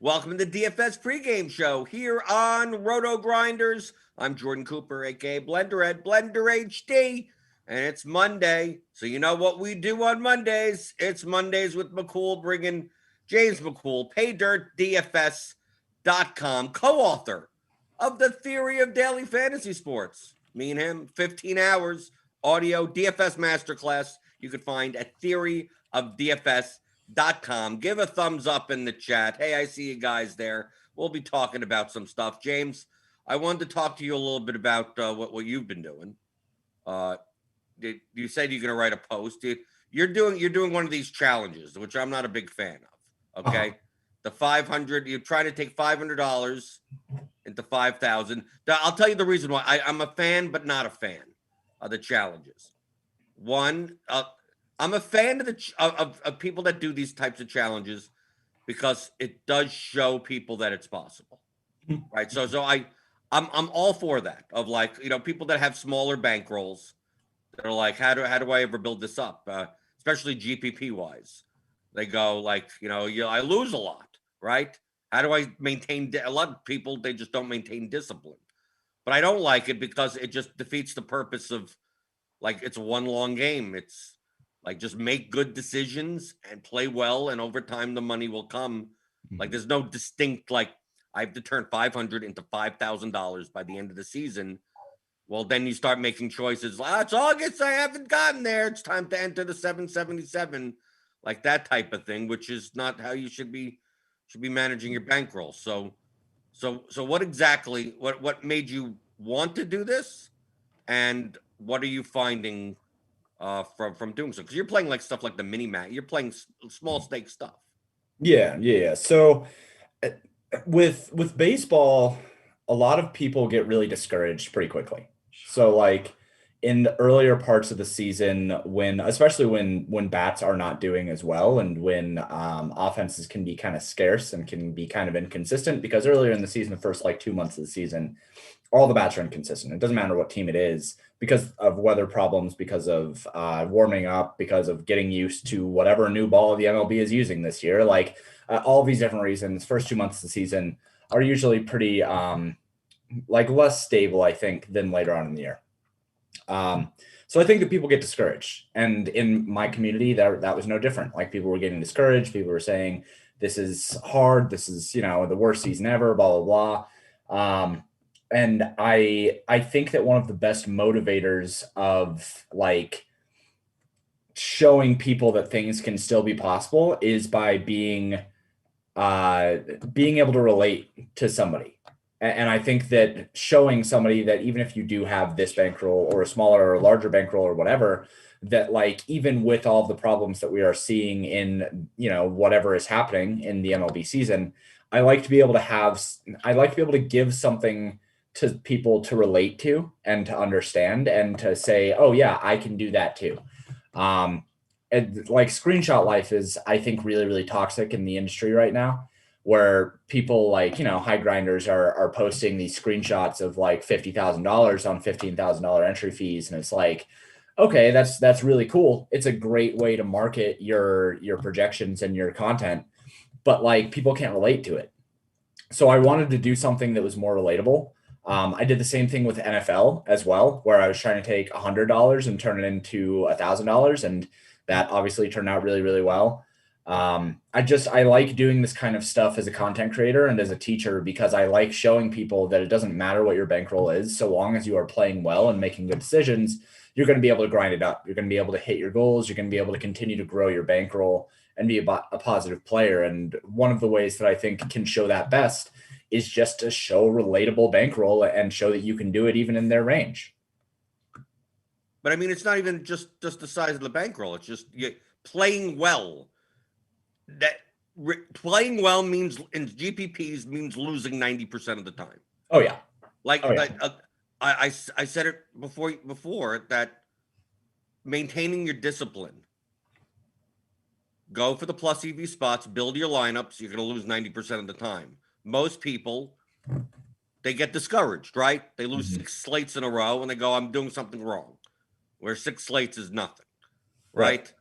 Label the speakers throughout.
Speaker 1: Welcome to the DFS pregame show here on RotoGrinders. I'm Jordan Cooper, aka blenderhd, blenderhd, and it's Monday. So you know what we do on Mondays? It's Mondays with McCool, bringing James McCool, paydirtdfs.com, co-author of The Theory of Daily Fantasy Sports. Me and him, 15 hours, audio, DFS Masterclass. You can find at theoryofdfs.com. Give a thumbs up in the chat. Hey, I see you guys there. We'll be talking about some stuff. James, I wanted to talk to you a little bit about what you've been doing. You said you're going to write a post. You're doing one of these challenges, which I'm not a big fan of. Okay, the 500. You're trying to take $500 into 5,000. I'll tell you the reason why. I'm a fan, but not a fan of the challenges. One. I'm a fan of people that do these types of challenges because it does show people that it's possible, right? So I'm all for that. Of like, people that have smaller bankrolls that are like, how do I ever build this up? Especially GPP wise, they go like, I lose a lot, right? How do I maintain? A lot of people, they just don't maintain discipline, but I don't like it because it just defeats the purpose of, like, it's one long game. It's like, just make good decisions and play well, and over time the money will come. Like, there's no distinct, like, I have to turn $500 into $5,000 by the end of the season. Well, then you start making choices. It's August, I haven't gotten there. It's time to enter the 777, like that type of thing, which is not how you should be managing your bankroll. So what exactly? What made you want to do this, and what are you finding from doing so? Because you're playing like stuff like the mini mat. You're playing small stake stuff.
Speaker 2: Yeah. So with baseball, a lot of people get really discouraged pretty quickly. So like in the earlier parts of the season, especially when bats are not doing as well, and when offenses can be kind of scarce and can be kind of inconsistent, because earlier in the season, the first like 2 months of the season, all the bats are inconsistent. It doesn't matter what team it is, because of weather problems, because of warming up, because of getting used to whatever new ball the MLB is using this year. Like all these different reasons, first 2 months of the season are usually pretty like less stable, I think, than later on in the year. So I think that people get discouraged, and in my community, that was no different. Like, people were getting discouraged. People were saying, "This is hard. This is the worst season ever." Blah blah blah. And I think that one of the best motivators of like showing people that things can still be possible is by being able to relate to somebody. And I think that showing somebody that even if you do have this bankroll or a smaller or larger bankroll or whatever, that like even with all of the problems that we are seeing in whatever is happening in the MLB season, I like to be able to give something to people to relate to and to understand and to say, oh yeah, I can do that too. And like screenshot life is, I think, really, really toxic in the industry right now, where people like, high grinders are posting these screenshots of like $50,000 on $15,000 entry fees. And it's like, okay, that's really cool. It's a great way to market your projections and your content, but like people can't relate to it. So I wanted to do something that was more relatable. I did the same thing with NFL as well, where I was trying to take $100 and turn it into $1,000. And that obviously turned out really, really well. I like doing this kind of stuff as a content creator and as a teacher, because I like showing people that it doesn't matter what your bankroll is. So long as you are playing well and making good decisions, you're going to be able to grind it up. You're going to be able to hit your goals. You're going to be able to continue to grow your bankroll and be a positive player. And one of the ways that I think can show that best is just to show relatable bankroll and show that you can do it even in their range.
Speaker 1: But I mean, it's not even just the size of the bankroll. It's just playing well. Playing well means in GPPs means losing 90% of the time.
Speaker 2: Oh yeah.
Speaker 1: I said it before that maintaining your discipline. Go for the plus EV spots, build your lineups. You're going to lose 90% of the time. Most people, they get discouraged, right? They lose 6 slates in a row and they go, I'm doing something wrong. Where 6 slates is nothing, right?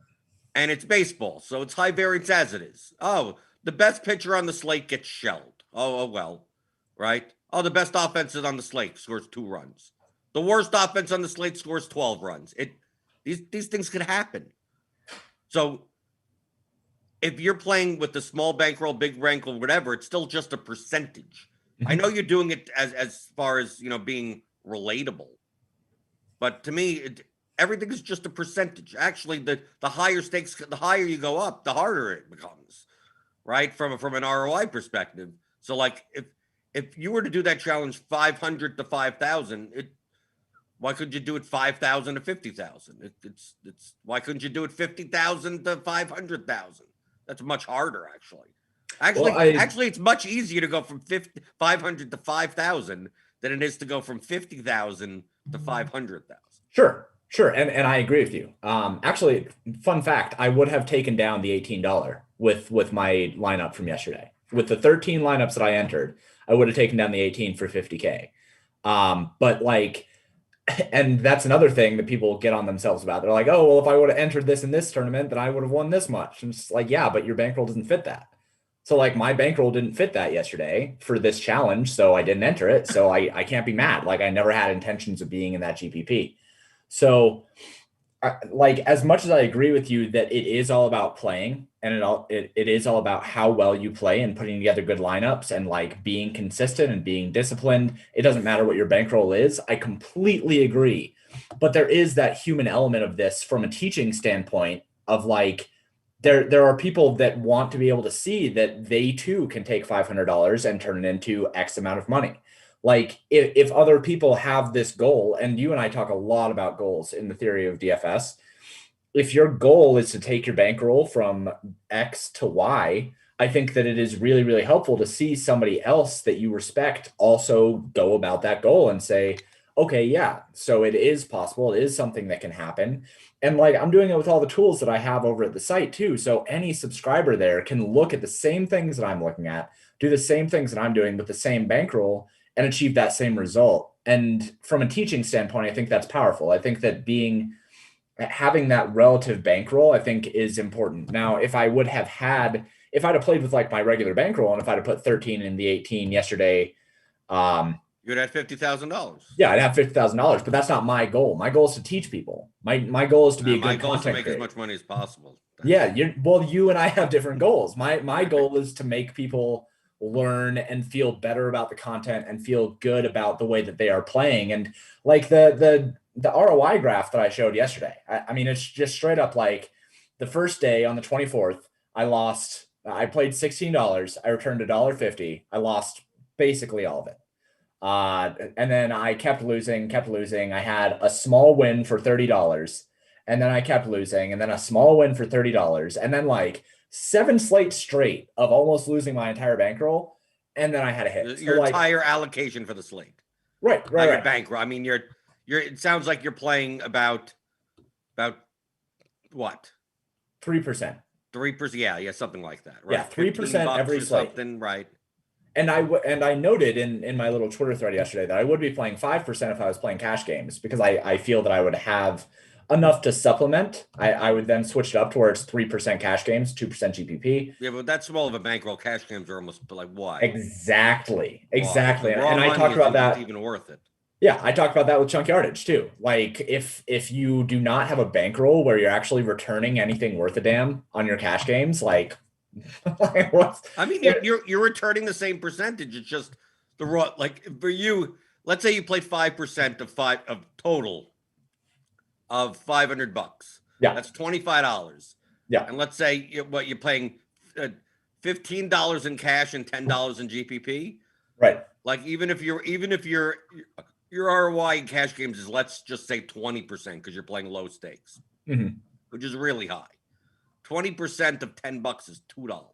Speaker 1: And it's baseball, so it's high variance as it is. Oh, the best pitcher on the slate gets shelled. Oh well, right? Oh, the best offense on the slate scores 2 runs. The worst offense on the slate scores 12 runs. These things could happen. So if you're playing with the small bankroll, big bankroll, whatever, it's still just a percentage. I know you're doing it as far as, being relatable, but to me, everything is just a percentage. Actually, the higher stakes, the higher you go up, the harder it becomes, right? From an ROI perspective. So, like, if you were to do that challenge 500 to 5,000, why couldn't you do it 5,000 to 50,000? It's why couldn't you do it 50,000 to 500,000? That's much harder, actually. Actually, it's much easier to go from 500 to 5,000 than it is to go from 50,000 to 500,000.
Speaker 2: Sure. And I agree with you. Actually, fun fact, I would have taken down the $18 with my lineup from yesterday. With the 13 lineups that I entered, I would have taken down the 18 for 50K. But like, and that's another thing that people get on themselves about. They're like, oh, well, if I would have entered this in this tournament, then I would have won this much. And it's like, yeah, but your bankroll doesn't fit that. So like my bankroll didn't fit that yesterday for this challenge. So I didn't enter it. So I can't be mad. Like I never had intentions of being in that GPP. So like, as much as I agree with you that it is all about playing and it is all about how well you play and putting together good lineups and like being consistent and being disciplined, it doesn't matter what your bankroll is. I completely agree. But there is that human element of this from a teaching standpoint of like, there are people that want to be able to see that they too can take $500 and turn it into X amount of money. Like if other people have this goal, and you and I talk a lot about goals in the theory of DFS, if your goal is to take your bankroll from X to Y, I think that it is really, really helpful to see somebody else that you respect also go about that goal and say, okay, yeah, so it is possible. It is something that can happen. And like, I'm doing it with all the tools that I have over at the site too. So any subscriber there can look at the same things that I'm looking at, do the same things that I'm doing with the same bankroll and achieve that same result. And from a teaching standpoint, I think that's powerful. I think that having that relative bankroll, I think is important. Now, if I'd have played with like my regular bankroll and if I'd have put 13 in the 18 yesterday,
Speaker 1: you'd have $50,000.
Speaker 2: Yeah, I'd have $50,000, but that's not my goal. My goal is to teach people. My goal is to be a good content creator. My goal is to
Speaker 1: make as much money as possible.
Speaker 2: Yeah, you and I have different goals. My goal is to make people learn and feel better about the content and feel good about the way that they are playing. And like the ROI graph that I showed yesterday, I mean, it's just straight up like the first day on the 24th, I played $16. I returned $1.50. I lost basically all of it. And then I kept losing. I had a small win for $30 and then I kept losing and then a small win for $30 and then like 7 slates straight of almost losing my entire bankroll. And then I had a hit.
Speaker 1: Your entire allocation for the slate.
Speaker 2: Right.
Speaker 1: Your bankroll. I mean, it sounds like you're playing about what?
Speaker 2: 3%.
Speaker 1: 3%. Yeah, something like that. Right?
Speaker 2: Yeah, 3% every slate.
Speaker 1: Something, right.
Speaker 2: And I noted in my little Twitter thread yesterday that I would be playing 5% if I was playing cash games because I feel that I would have enough to supplement. I would then switch it up to where it's 3% cash games, 2% GPP.
Speaker 1: Yeah, but that's small of a bankroll. Cash games are almost like why?
Speaker 2: Exactly.
Speaker 1: And
Speaker 2: I talked about that.
Speaker 1: Even worth it.
Speaker 2: Yeah, I talked about that with chunk yardage too. Like if you do not have a bankroll where you're actually returning anything worth a damn on your cash games, like
Speaker 1: I mean, you're returning the same percentage. It's just the raw. Like for you, let's say you play 5% of total of $500.
Speaker 2: Yeah,
Speaker 1: that's $25.
Speaker 2: Yeah,
Speaker 1: and let's say you're paying $15 in cash and $10 in GPP.
Speaker 2: Right.
Speaker 1: Like even if your ROI in cash games is, let's just say 20% because you're playing low stakes, which is really high. 20% of $10 is $2.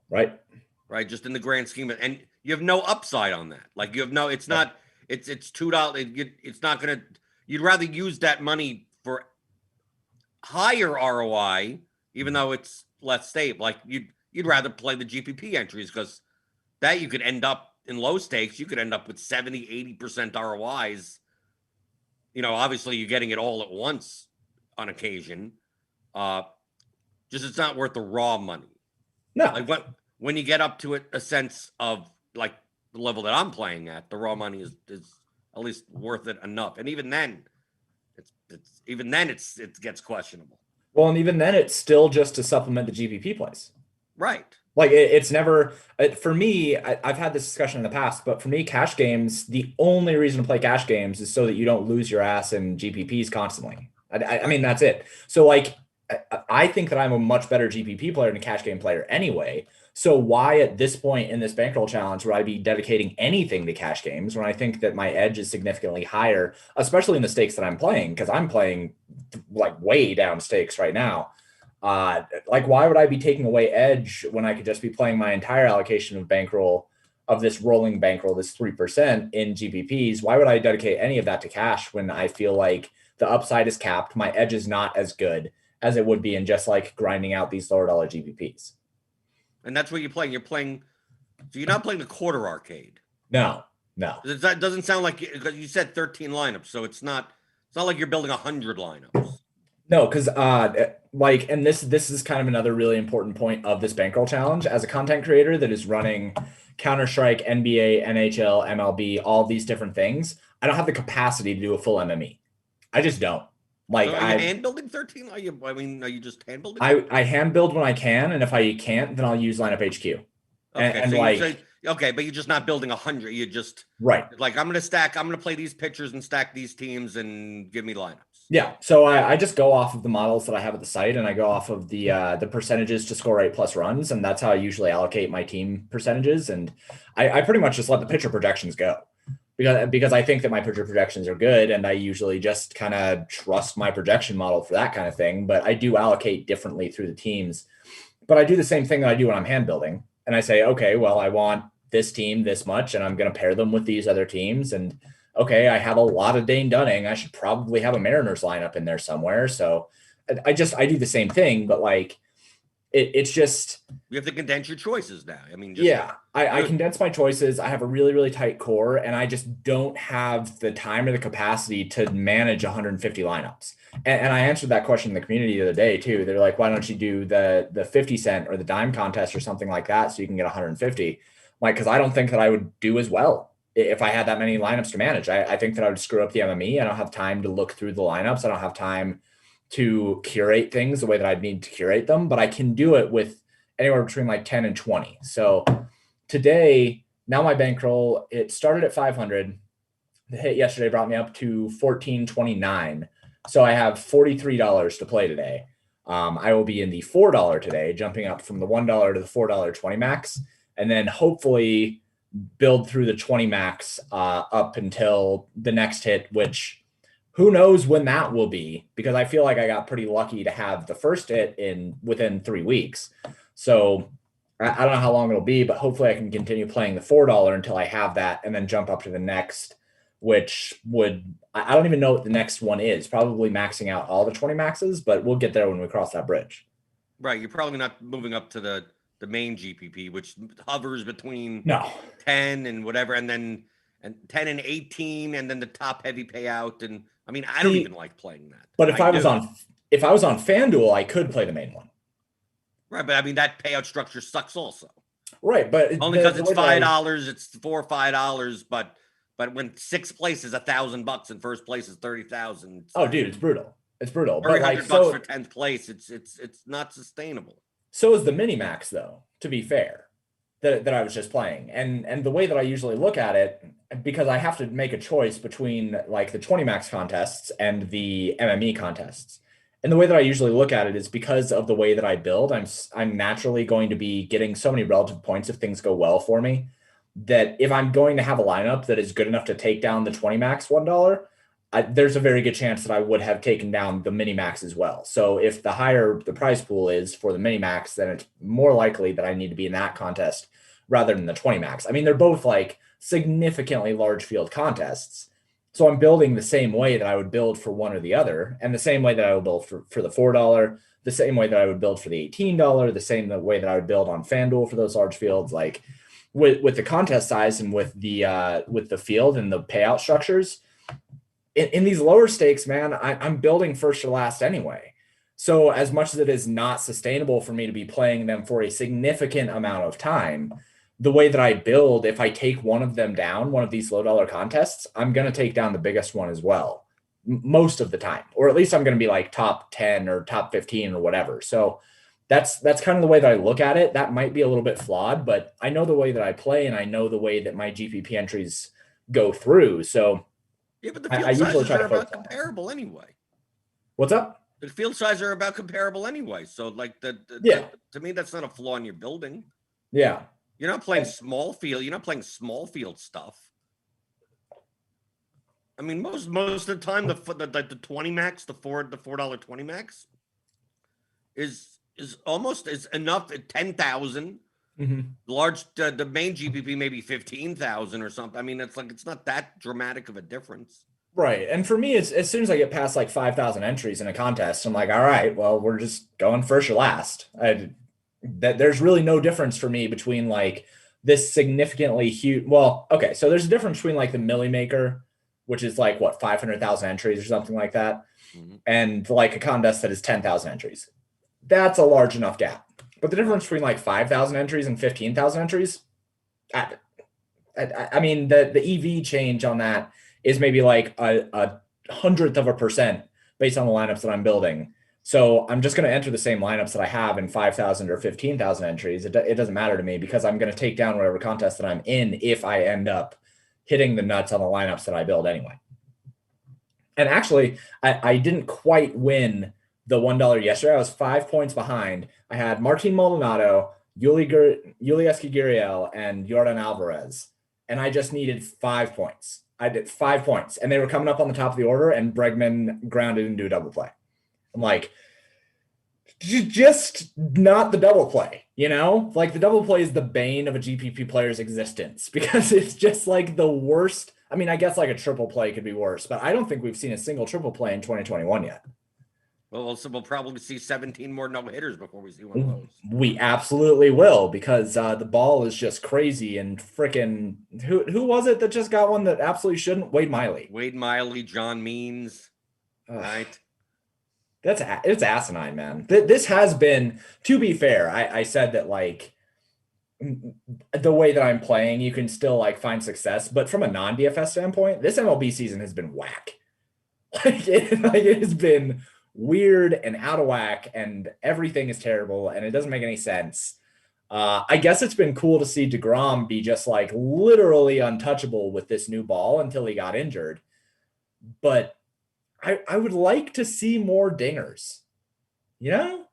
Speaker 1: Right. Just in the grand scheme of, and you have no upside on that. Like you have no, it's not, it's $2. It's not going to, you'd rather use that money for higher ROI, even though it's less stable. Like you'd rather play the GPP entries because that you could end up in low stakes. You could end up with 70, 80% ROIs. Obviously you're getting it all at once on occasion. Just it's not worth the raw money.
Speaker 2: No.
Speaker 1: Like when you get up to a sense of like the level that I'm playing at, the raw money is at least worth it enough. And even then, it gets questionable.
Speaker 2: Well, and even then, it's still just to supplement the GPP plays.
Speaker 1: Right.
Speaker 2: Like it's never for me. I've had this discussion in the past, but for me, cash games, the only reason to play cash games is so that you don't lose your ass in GPPs constantly. I mean, that's it. So like, I think that I'm a much better GPP player than a cash game player anyway. So why at this point in this bankroll challenge would I be dedicating anything to cash games when I think that my edge is significantly higher, especially in the stakes that I'm playing, because I'm playing like way down stakes right now. Like, why would I be taking away edge when I could just be playing my entire allocation of bankroll, of this rolling bankroll, this 3% in GPPs? Why would I dedicate any of that to cash when I feel like the upside is capped? My edge is not as good as it would be in just like grinding out these lower dollar GPPs.
Speaker 1: And that's what you're playing. So you're not playing the quarter arcade.
Speaker 2: No.
Speaker 1: That doesn't sound like, because you said 13 lineups, so it's not like you're building 100 lineups.
Speaker 2: No, because like, and this is kind of another really important point of this bankroll challenge. As a content creator that is running Counter-Strike, NBA, NHL, MLB, all these different things, I don't have the capacity to do a full MME. I just don't. Like,
Speaker 1: so are you hand building 13? Are you just hand building?
Speaker 2: I hand build when I can, and if I can't, then I'll use lineup HQ.
Speaker 1: Okay, but you're just not building 100. You just
Speaker 2: right.
Speaker 1: Like, I'm gonna play these pitchers and stack these teams and give me lineups.
Speaker 2: Yeah. So I just go off of the models that I have at the site, and I go off of the percentages to score rate plus runs, and that's how I usually allocate my team percentages. And I pretty much just let the pitcher projections go. Because I think that my pitcher projections are good, and I usually just kind of trust my projection model for that kind of thing. But I do allocate differently through the teams. But I do the same thing that I do when I'm hand building. And I say, okay, well, I want this team this much, and I'm going to pair them with these other teams. And okay, I have a lot of Dane Dunning. I should probably have a Mariners lineup in there somewhere. So I do the same thing, but like, it's just,
Speaker 1: you have to condense your choices now. I mean,
Speaker 2: I condense my choices. I have a really, really tight core, and I just don't have the time or the capacity to manage 150 lineups. And I answered that question in the community the other day too. They're like, why don't you do the 50 cent or the dime contest or something like that so you can get 150? Like, because I don't think that I would do as well if I had that many lineups to manage. I think that I would screw up the MME. I don't have time to look through the lineups. I don't have time to curate things the way that I'd need to curate them, but I can do it with anywhere between like 10 and 20. So today, now my bankroll, it started at 500. The hit yesterday brought me up to 1429. So I have $43 to play today. I will be in the $4 today, jumping up from the $1 to the $4.20 max, and then hopefully build through the 20 max up until the next hit, which who knows when that will be, because I feel like I got pretty lucky to have the first hit within 3 weeks. So I don't know how long it'll be, but hopefully I can continue playing the $4 until I have that, and then jump up to the next, which I don't even know what the next one is, probably maxing out all the 20 maxes, but we'll get there when we cross that bridge.
Speaker 1: Right. You're probably not moving up to the main GPP, which hovers between 10 and whatever, and then 10 and 18, and then the top heavy payout. And I mean, I don't even like playing that.
Speaker 2: But if I was on FanDuel, I could play the main one.
Speaker 1: Right, but I mean, that payout structure sucks also.
Speaker 2: Right, but
Speaker 1: only because it's $5, it's $4 or $5, but when sixth place is $1,000 and first place is 30,000.
Speaker 2: Oh, dude, it's brutal. It's brutal.
Speaker 1: $300 for 10th place. It's not sustainable.
Speaker 2: So is the mini max, though, to be fair, that I was just playing. And the way that I usually look at it, because I have to make a choice between like the 20 max contests and the MME contests. And the way that I usually look at it is because of the way that I build, I'm naturally going to be getting so many relative points if things go well for me, that if I'm going to have a lineup that is good enough to take down the 20 max $1, there's a very good chance that I would have taken down the mini max as well. So if the higher the prize pool is for the mini max, then it's more likely that I need to be in that contest rather than the 20 max. I mean, they're both like significantly large field contests. So I'm building the same way that I would build for one or the other, and the same way that I would build for the $4, the same way that I would build for the $18, the same way that I would build on FanDuel for those large fields. Like with the contest size and with the field and the payout structures, in these lower stakes, man, I'm building first or last anyway. So as much as it is not sustainable for me to be playing them for a significant amount of time, the way that I build, if I take one of them down, one of these low dollar contests, I'm going to take down the biggest one as well, most of the time, or at least I'm going to be like top 10 or top 15 or whatever. So that's kind of the way that I look at it. That might be a little bit flawed, but I know the way that I play and I know the way that my GPP entries go through. So
Speaker 1: Yeah, but the
Speaker 2: I
Speaker 1: field
Speaker 2: usually
Speaker 1: sizes
Speaker 2: try to
Speaker 1: are about
Speaker 2: focus on that.
Speaker 1: comparable anyway.
Speaker 2: What's up?
Speaker 1: The field sizes are about comparable anyway. So like
Speaker 2: Yeah.
Speaker 1: to me, that's not a flaw in your building.
Speaker 2: Yeah.
Speaker 1: You're not playing small field. You're not playing small field stuff. I mean, most of the time, the 20 max, the $4 20 max is almost is enough at 10,000. Large, the main GPP maybe 15,000 or something. I mean, it's like it's not that dramatic of a difference.
Speaker 2: Right. And for me, it's as soon as I get past like 5,000 entries in a contest, I'm like, all right, well, we're just going first or last. That there's really no difference for me between like this significantly huge. Well, okay. So there's a difference between like the Millie Maker, which is like what, 500,000 entries or something like that. And like a contest that is 10,000 entries. That's a large enough gap. But the difference between like 5,000 entries and 15,000 entries, I mean, the EV change on that is maybe like a 100th% based on the lineups that I'm building. So I'm just going to enter the same lineups that I have in 5,000 or 15,000 entries. It doesn't matter to me because I'm going to take down whatever contest that I'm in if I end up hitting the nuts on the lineups that I build anyway. And actually, I didn't quite win the $1 yesterday. I was 5 points behind. I had Martin Maldonado, Yuli Esquigiriel, and Jordan Alvarez. And I just needed 5 points. I did 5 points. And they were coming up on the top of the order, and Bregman grounded into a double play. I'm like, just not the double play, you know? Like the double play is the bane of a GPP player's existence because it's just like the worst. I mean, I guess like a triple play could be worse, but I don't think we've seen a single triple play in 2021 yet.
Speaker 1: Well, so we'll probably see 17 more no hitters before we see one of those.
Speaker 2: We absolutely will because the ball is just crazy and freaking. Who was it that just got one that absolutely shouldn't? Wade Miley, John Means, right? It's asinine, man. This has been, to be fair, I said that like the way that I'm playing, you can still like find success, but from a non-DFS standpoint, this MLB season has been whack. It has been weird and out of whack, and everything is terrible, and it doesn't make any sense. I guess it's been cool to see DeGrom be just like literally untouchable with this new ball until he got injured, but I would like to see more dingers. You know,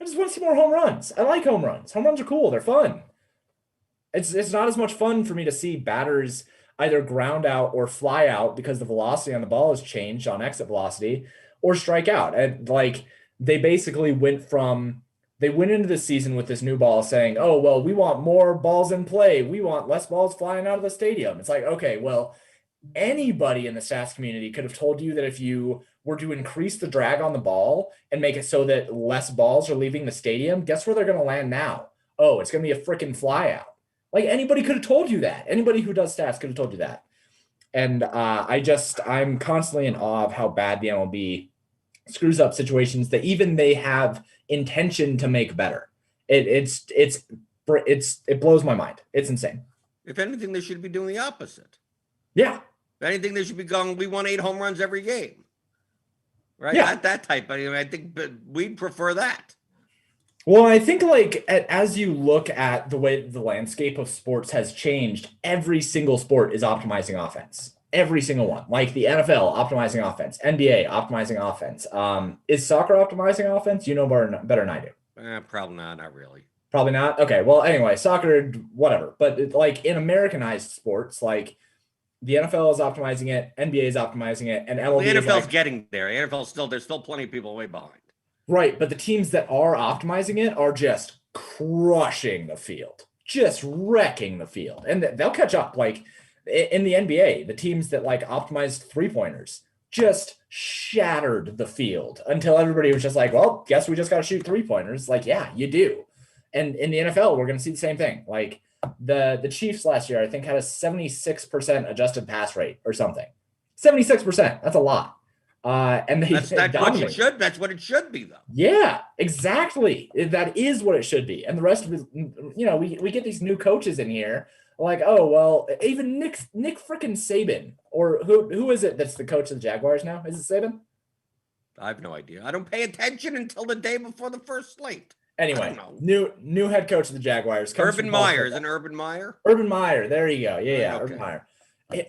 Speaker 2: I just want to see more home runs. I like home runs. Home runs are cool. They're fun. It's not as much fun for me to see batters either ground out or fly out because the velocity on the ball has changed on exit velocity, or strike out. And like they basically went into the season with this new ball saying, oh, well, we want more balls in play. We want less balls flying out of the stadium. It's like, okay, well, anybody in the stats community could have told you that if you were to increase the drag on the ball and make it so that less balls are leaving the stadium, guess where they're going to land now? Oh, it's going to be a freaking fly out. Like anybody could have told you that. Anybody who does stats could have told you that. And I'm constantly in awe of how bad the MLB screws up situations that even they have intention to make better. It blows my mind. It's insane.
Speaker 1: If anything, they should be doing the opposite.
Speaker 2: Yeah.
Speaker 1: If anything, they should be going, we want 8 home runs every game. Right?
Speaker 2: Yeah.
Speaker 1: Not that type. I think we'd prefer that.
Speaker 2: Well, I think like as you look at the way the landscape of sports has changed, every single sport is optimizing offense. Every single one. Like the NFL optimizing offense, NBA optimizing offense. Is soccer optimizing offense? You know better than I do.
Speaker 1: Probably not really.
Speaker 2: Probably not. Okay. Well, anyway, soccer, whatever. But like in Americanized sports, like the NFL is optimizing it, NBA is optimizing it, and MLB
Speaker 1: the NFL's
Speaker 2: is
Speaker 1: getting there. The NFL's there's still plenty of people way behind.
Speaker 2: Right, but the teams that are optimizing it are just crushing the field, just wrecking the field, and they'll catch up. Like in the NBA, the teams that like optimized 3-pointers just shattered the field until everybody was just like, well, guess we just got to shoot 3-pointers. Like, yeah, you do. And in the NFL, we're going to see the same thing. Like the Chiefs last year, I think had a 76% adjusted pass rate or something. 76%. That's a lot. And they
Speaker 1: That's
Speaker 2: dominate.
Speaker 1: That's what it should be, though.
Speaker 2: Yeah, exactly. That is what it should be. And the rest of it, we get these new coaches in here, like, oh well, even Nick freaking Saban, or who is it that's the coach of the Jaguars now? Is it Saban?
Speaker 1: I have no idea. I don't pay attention until the day before the first slate.
Speaker 2: Anyway, new head coach of the Jaguars.
Speaker 1: Urban Meyer. Isn't Urban Meyer?
Speaker 2: Urban Meyer. There you go. Yeah,
Speaker 1: Okay.
Speaker 2: Urban Meyer.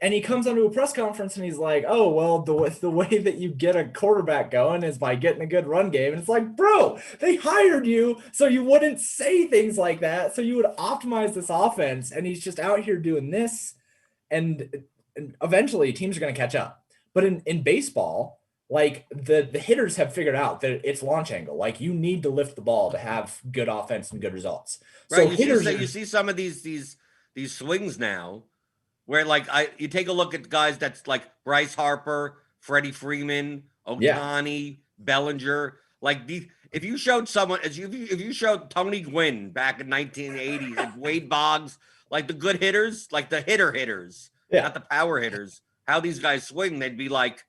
Speaker 2: And he comes onto a press conference and he's like, oh, well, the way that you get a quarterback going is by getting a good run game. And it's like, bro, they hired you so you wouldn't say things like that. So you would optimize this offense. And he's just out here doing this. And eventually teams are going to catch up. But in baseball, like the hitters have figured out that it's launch angle. Like you need to lift the ball to have good offense and good results.
Speaker 1: Right.
Speaker 2: So
Speaker 1: you see some of these swings now, where you take a look at guys that's like Bryce Harper, Freddie Freeman, Ohtani, Bellinger. Like if you showed someone, if you showed Tony Gwynn back in 1980s, like Wade Boggs, like the good hitters, like the hitters, not the power hitters, how these guys swing, they'd be like,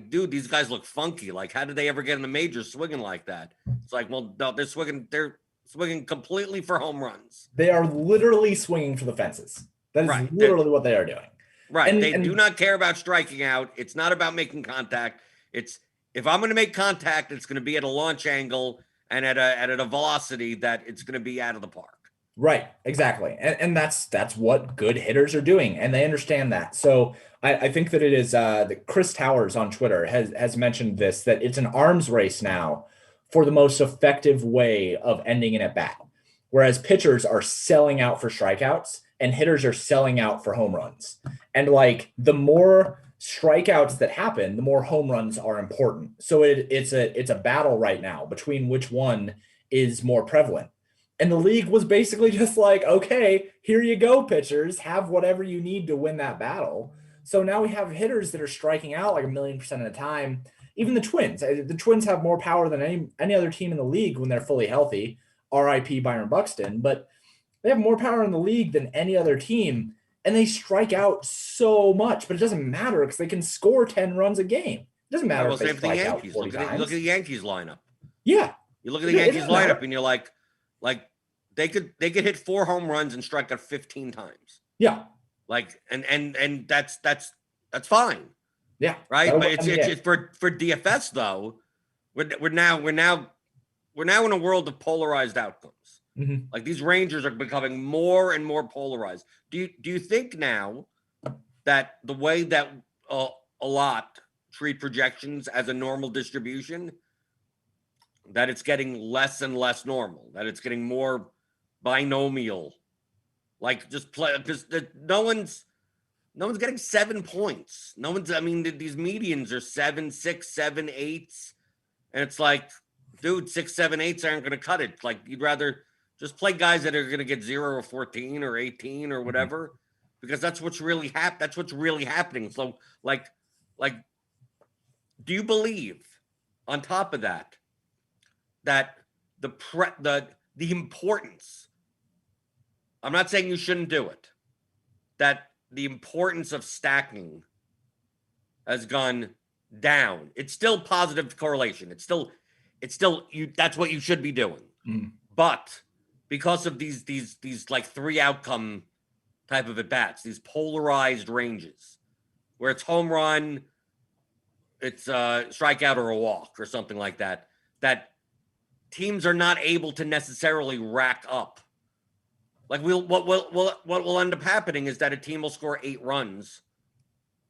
Speaker 1: dude, these guys look funky. Like, how did they ever get in the majors swinging like that? It's like, well, no, they're swinging completely for home runs.
Speaker 2: They are literally swinging for the fences. That is literally what they are doing.
Speaker 1: Right. And they do not care about striking out. It's not about making contact. It's if I'm going to make contact, it's going to be at a launch angle and at a velocity that it's going to be out of the park.
Speaker 2: Right. Exactly. And that's what good hitters are doing. And they understand that. So I think that it is that Chris Towers on Twitter has mentioned this, that it's an arms race now for the most effective way of ending an at bat. Whereas pitchers are selling out for strikeouts and hitters are selling out for home runs. And like the more strikeouts that happen, the more home runs are important. So it's a battle right now between which one is more prevalent. And the league was basically just like, okay, here you go, pitchers, have whatever you need to win that battle. So now we have hitters that are striking out like 1,000,000% of the time. Even the Twins have more power than any other team in the league when they're fully healthy. RIP Byron Buxton, but they have more power in the league than any other team, and they strike out so much, but it doesn't matter because they can score 10 runs a game. It doesn't matter if they strike out 40 times.
Speaker 1: Look at the Yankees lineup.
Speaker 2: Yeah.
Speaker 1: You look at the Yankees lineup and you're like they could hit 4 home runs and strike out 15 times.
Speaker 2: Yeah.
Speaker 1: Like and that's fine.
Speaker 2: Yeah.
Speaker 1: Right. But it's for DFS though. We're now in a world of polarized outcomes.
Speaker 2: Mm-hmm.
Speaker 1: Like these Rangers are becoming more and more polarized. Do you think now that the way that a lot treat projections as a normal distribution, that it's getting less and less normal, that it's getting more binomial? Like just play because no one's getting 7 points. No one's. I mean, these medians are 7, 6, 7, 8s, and it's like, dude, 6, 7, 8s aren't going to cut it. Like you'd rather just play guys that are going to get 0 or 14 or 18 or whatever, because that's what's really happening. So like, do you believe on top of that the importance, I'm not saying you shouldn't do it, that the importance of stacking has gone down? It's still positive correlation. It's still you. That's what you should be doing.
Speaker 2: Mm.
Speaker 1: But because of these like 3 outcome type of at bats, these polarized ranges where it's home run, it's a strikeout or a walk or something like that, that teams are not able to necessarily rack up. Like what will end up happening is that a team will score 8 runs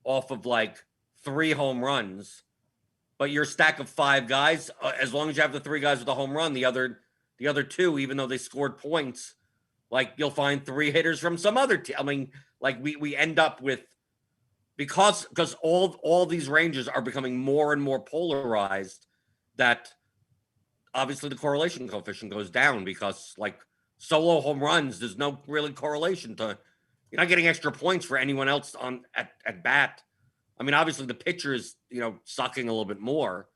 Speaker 1: off of like 3 home runs, but your stack of 5 guys, as long as you have the 3 guys with a home run, the other 2, even though they scored points, like you'll find 3 hitters from some other team. I mean, like we end up with, because all these ranges are becoming more and more polarized, that obviously the correlation coefficient goes down, because like solo home runs, there's no really correlation to, you're not getting extra points for anyone else on at bat. I mean, obviously the pitcher is, sucking a little bit more,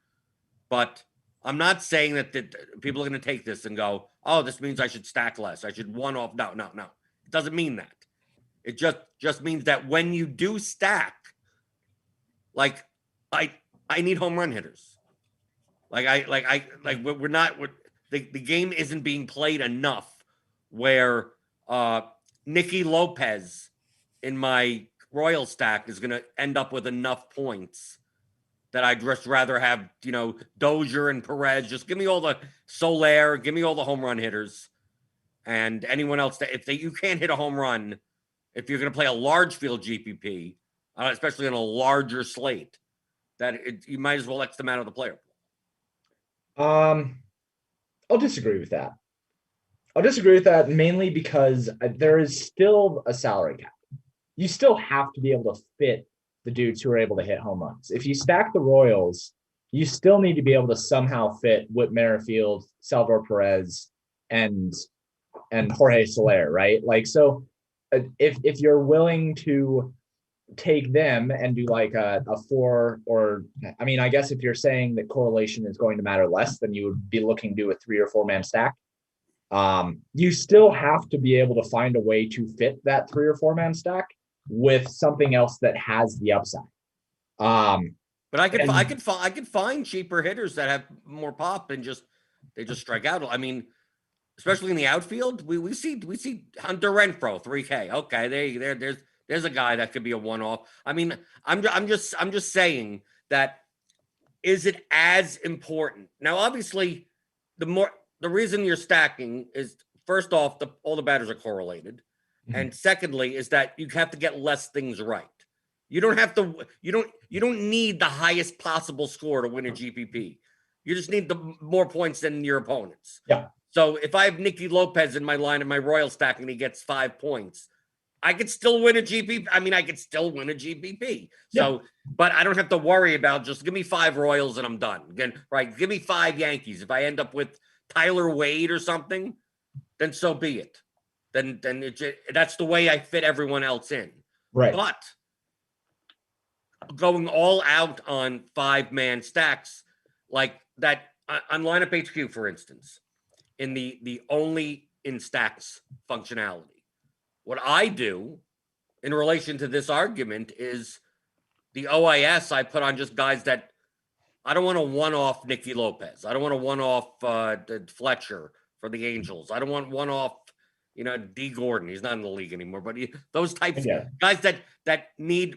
Speaker 1: but I'm not saying that people are going to take this and go, oh, this means I should stack less, I should one off. No. It doesn't mean that. It just means that when you do stack, like I I need home run hitters. We're not. The game isn't being played enough where Nicky Lopez in my Royal stack is going to end up with enough points that I'd just rather have, Dozier and Perez. Just give me all the Soler, give me all the home run hitters, and anyone else that you can't hit a home run if you're going to play a large field GPP, especially on a larger slate, you might as well X them out of the player
Speaker 2: pool. I'll disagree with that. Mainly because there is still a salary cap. You still have to be able to fit the dudes who are able to hit home runs. If you stack the Royals, you still need to be able to somehow fit Whit Merrifield, Salvador Perez, and Jorge Soler, right? Like, so if you're willing to take them and do like a 4, or I mean, I guess if you're saying that correlation is going to matter less, then you would be looking to do a 3 or 4 man stack. You still have to be able to find a way to fit that 3 or 4 man stack with something else that has the upside.
Speaker 1: But I could find cheaper hitters that have more pop and they just strike out. I mean, especially in the outfield, we see Hunter Renfroe 3K. Okay, there's a guy that could be a one-off. I mean, I'm just saying that, is it as important? Now, obviously, the reason you're stacking is, first off, all the batters are correlated. Mm-hmm. And secondly, is that you have to get less things right. You don't need the highest possible score to win a GPP. You just need the more points than your opponents.
Speaker 2: Yeah.
Speaker 1: So if I have Nicky Lopez in my line of my Royal stack and he gets 5 points, I could still win a GPP. I mean, I could still win a GPP. So, yeah. But I don't have to worry about just give me 5 Royals and I'm done. Again, right? Give me 5 Yankees. If I end up with Tyler Wade or something, then so be it. Then that's the way I fit everyone else in.
Speaker 2: Right.
Speaker 1: But going all out on 5-man stacks like that on lineup HQ, for instance, in the only in stacks functionality, what I do in relation to this argument is the OIS I put on just guys that I don't want to one-off Nicky Lopez. I don't want to one-off Fletcher for the Angels. I don't want one-off, D Gordon. He's not in the league anymore, but those types guys that need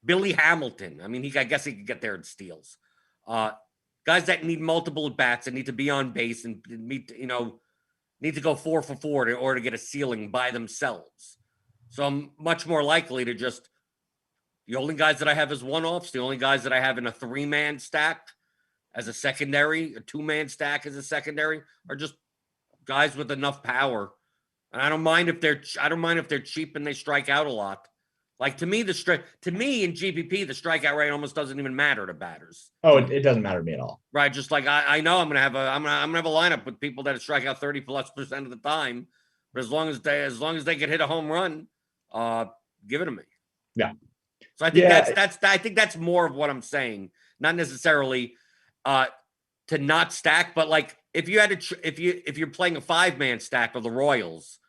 Speaker 1: Billy Hamilton. I mean, I guess he could get there in steals. Guys that need multiple bats and need to be on base and need to go 4 for 4 in order to get a ceiling by themselves. So I'm much more likely to just, the only guys that I have as one-offs, the only guys that I have in a 3-man stack as a secondary, a 2-man stack as a secondary, are just guys with enough power. And I don't mind if they're cheap and they strike out a lot. Like to me in GPP, the strikeout rate almost doesn't even matter to batters.
Speaker 2: Oh, it doesn't matter to me at all.
Speaker 1: Right, just like I know I'm gonna have a lineup with people that strike out 30+% of the time, but as long as they can hit a home run, give it to me.
Speaker 2: Yeah.
Speaker 1: So I think I think that's more of what I'm saying, not necessarily to not stack, but like if you're playing a 5-man stack of the Royals,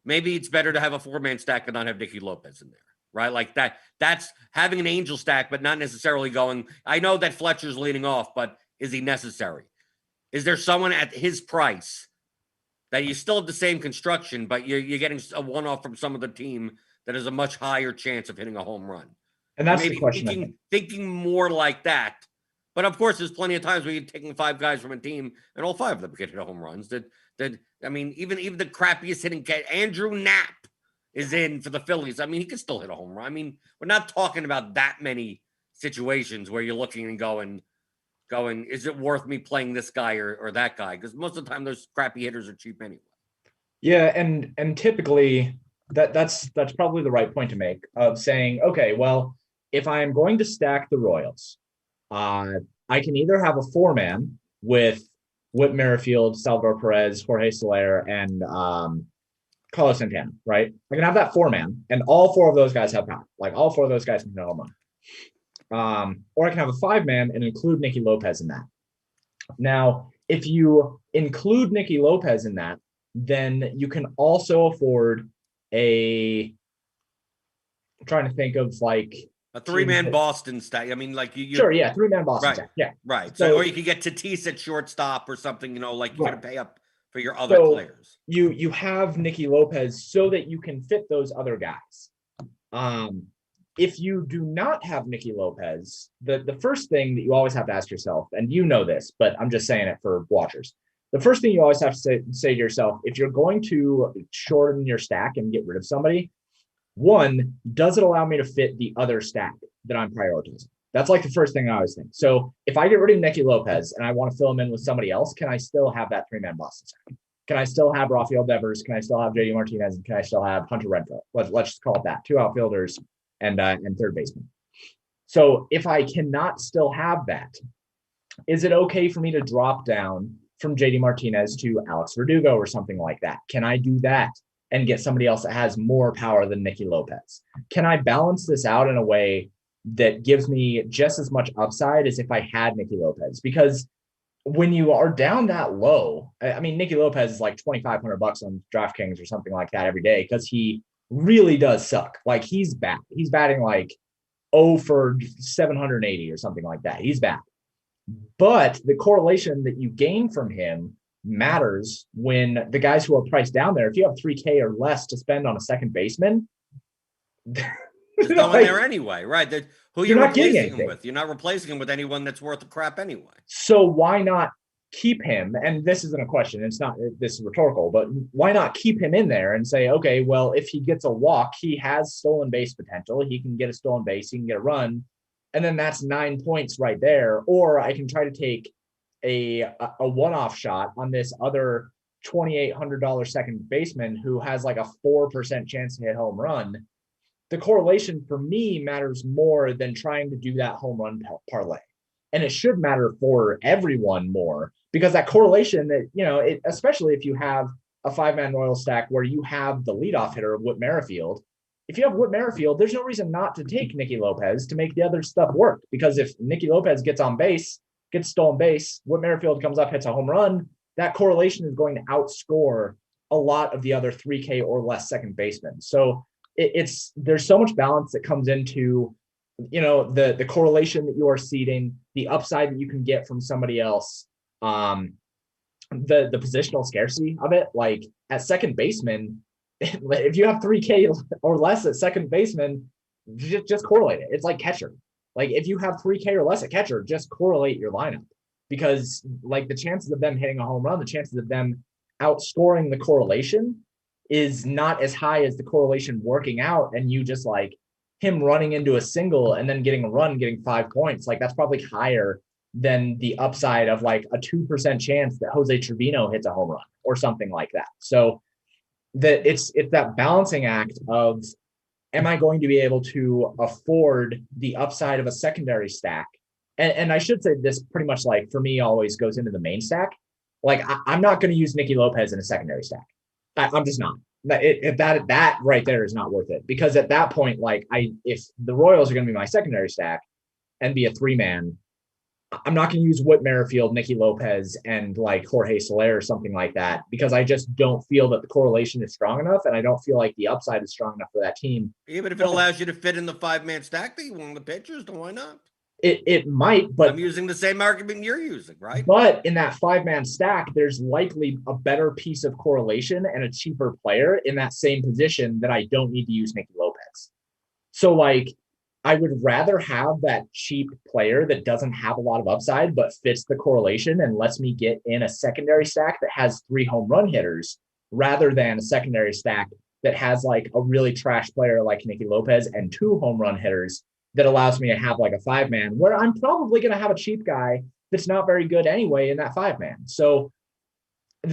Speaker 1: maybe it's better to have a 4-man stack and not have Nicky Lopez in there, right? Like that's having an Angel stack, but not necessarily going, I know that Fletcher's leading off, but is he necessary? Is there someone at his price that you still have the same construction, but you're getting a one-off from some of the team that has a much higher chance of hitting a home run?
Speaker 2: And that's the question.
Speaker 1: Thinking more like that. But of course, there's plenty of times where you're taking 5 guys from a team and all 5 of them can hit home runs. I mean, even the crappiest hitting cat, Andrew Knapp is in for the Phillies. I mean, he could still hit a home run. I mean, we're not talking about that many situations where you're looking and going, is it worth me playing this guy or that guy? Because most of the time those crappy hitters are cheap anyway.
Speaker 2: Yeah, and typically that's probably the right point to make of saying, okay, well, if I'm going to stack the Royals, I can either have a 4-man with Whit Merrifield, Salvador Perez, Jorge Soler, and Carlos Santana, right? I can have that 4-man, and all 4 of those guys have power. Like all 4 of those guys can hit a home run. Or I can have a 5-man and include Nicky Lopez in that. Now, if you include Nicky Lopez in that, then you can also afford I'm trying to think of like
Speaker 1: A 3-man Boston stack. I mean, like you
Speaker 2: sure, yeah, 3-man Boston
Speaker 1: right,
Speaker 2: stack. Yeah.
Speaker 1: right. So, or you could get Tatis at shortstop or something, like you're gonna pay up for your other players.
Speaker 2: You have Nicky Lopez so that you can fit those other guys. If you do not have Nicky Lopez, the first thing that you always have to ask yourself, and you know this, but I'm just saying it for watchers. The first thing you always have to say to yourself, if you're going to shorten your stack and get rid of somebody, one, does it allow me to fit the other stack that I'm prioritizing? That's like the first thing I always think. So if I get rid of Nicky Lopez and I want to fill him in with somebody else, can I still have that 3-man Boston stack? Can I still have Rafael Devers? Can I still have JD Martinez? And can I still have Hunter Renfroe? Let's just call it that. 2 outfielders and third baseman. So if I cannot still have that, is it okay for me to drop down from JD Martinez to Alex Verdugo or something like that? Can I do that and get somebody else that has more power than Nicky Lopez? Can I balance this out in a way that gives me just as much upside as if I had Nicky Lopez? Because when you are down that low, I mean, Nicky Lopez is like $2,500 on Draftkings or something like that every day because he really does suck. Like he's bad. He's batting like 0 for 780 or something like that. He's bad. But the correlation that you gain from him matters when the guys who are priced down there, if you have 3K or less to spend on a second baseman,
Speaker 1: just going like, there anyway, right? Who you're replacing him with? You're not replacing him with anyone that's worth a crap anyway.
Speaker 2: So why not keep him? And this isn't a question. It's not, this is rhetorical, but why not keep him in there and say, okay, well, if he gets a walk, he has stolen base potential. He can get a stolen base. He can get a run. And then that's 9 points right there. Or I can try to take a one-off shot on this other $2,800 second baseman who has like a 4% chance to hit home run. The correlation for me matters more than trying to do that home run parlay. And it should matter for everyone more because that correlation that, especially if you have a 5-man Royal stack where you have the leadoff hitter of Whit Merrifield. If you have Whit Merrifield, there's no reason not to take Nicky Lopez to make the other stuff work. Because if Nicky Lopez gets on base, gets stolen base, Whit Merrifield comes up, hits a home run, that correlation is going to outscore a lot of the other 3K or less second basemen. So there's so much balance that comes into, the correlation that you are seeding, the upside that you can get from somebody else, the positional scarcity of it. Like at second baseman, if you have 3K or less at second baseman, just correlate it. It's like catcher. Like if you have 3K or less at catcher, just correlate your lineup because like the chances of them hitting a home run, the chances of them outscoring the correlation is not as high as the correlation working out. And you just like him running into a single and then getting a run, getting 5 points. Like that's probably higher than the upside of like a 2% chance that Jose Trevino hits a home run or something like that. So that it's that balancing act of, am I going to be able to afford the upside of a secondary stack? And I should say this pretty much like for me always goes into the main stack. Like I'm not going to use Nicky Lopez in a secondary stack. I'm just not. If that right there is not worth it because at that point, like if the Royals are going to be my secondary stack and be a 3-man, I'm not going to use Whit Merrifield, Nicky Lopez, and like Jorge Soler or something like that because I just don't feel that the correlation is strong enough, and I don't feel like the upside is strong enough for that team.
Speaker 1: Even if it allows you to fit in the 5-man stack that you want the pitchers, then why not?
Speaker 2: It might, but
Speaker 1: I'm using the same argument you're using, right?
Speaker 2: But in that 5-man stack, there's likely a better piece of correlation and a cheaper player in that same position that I don't need to use Nicky Lopez. So like, I would rather have that cheap player that doesn't have a lot of upside, but fits the correlation and lets me get in a secondary stack that has 3 home run hitters rather than a secondary stack that has like a really trash player like Nicky Lopez and 2 home run hitters that allows me to have like a 5-man where I'm probably going to have a cheap guy that's not very good anyway in that 5-man. So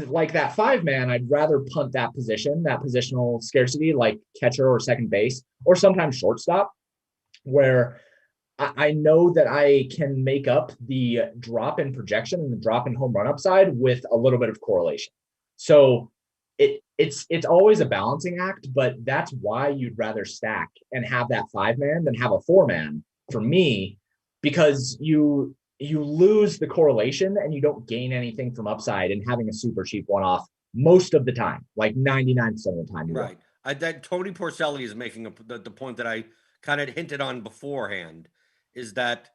Speaker 2: like that 5-man, I'd rather punt that position, that positional scarcity, like catcher or second base, or sometimes shortstop, where I know that I can make up the drop in projection and the drop in home run upside with a little bit of correlation. So it's always a balancing act, but that's why you'd rather stack and have that 5-man than have a 4-man for me, because you lose the correlation and you don't gain anything from upside and having a super cheap one-off most of the time, like 99% of the time.
Speaker 1: Right. That Tony Porcelli is making the point that I kind of hinted on beforehand is that